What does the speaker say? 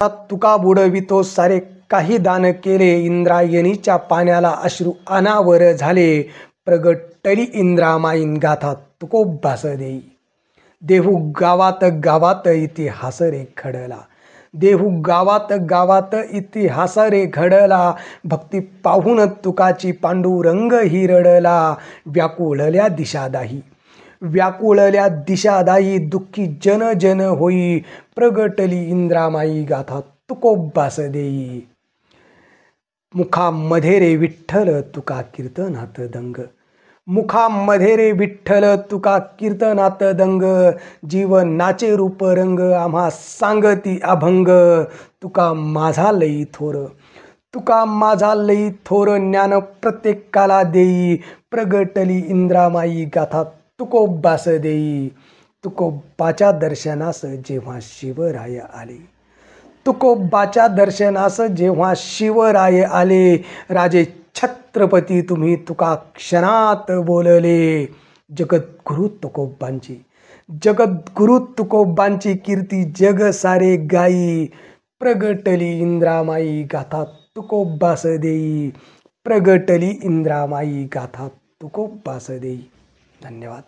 तुका बुडवितो सारे काही दान केले, इंद्रायणीच्या पाण्याला अश्रू अनावर झाले, प्रगटली इंद्रामाईन गाथा तुकोबास देई. देहू गावात गावात इतिहास रे घडला, देहू गावात गावात इतिहास रे घडला, भक्ती पाहून तुकाची पांडुरंग ही रडला. व्याकुळल्या दिशादाही, व्याकुळल्या दिशादाही, दुःखी जन जन होई, प्रगटली इंद्रामाई गाथा तुकोबास देई. मुखामध्ये रे विठ्ठल तुका कीर्तनात दंग, मुखामध्ये रे विठ्ठल तुका कीर्तनात दंग, जीवनाचे रूप रंग आम्हा सांगती अभंग, तुका माझा लई थोर, तुका माझा लई थोर, ज्ञान प्रत्येकाला देई, प्रगटली इंद्रामाई गाथा तुकोबास देई. तुकोबाच्या दर्शनास जेव्हा शिवराय आले, तुकोबाच्या दर्शनास जेव्हा शिवराय आले, राजे छत्रपती तुम्ही तुका क्षणात बोलले. जगद्गुरु तुकोबांची, जगद्गुरु तुकोबांची कीर्ती जग सारे गाई, प्रगटली इंद्रामाई गाथा तुकोबास देई, प्रगटली इंद्रामाई गाथा तुकोबास देई. धन्यवाद.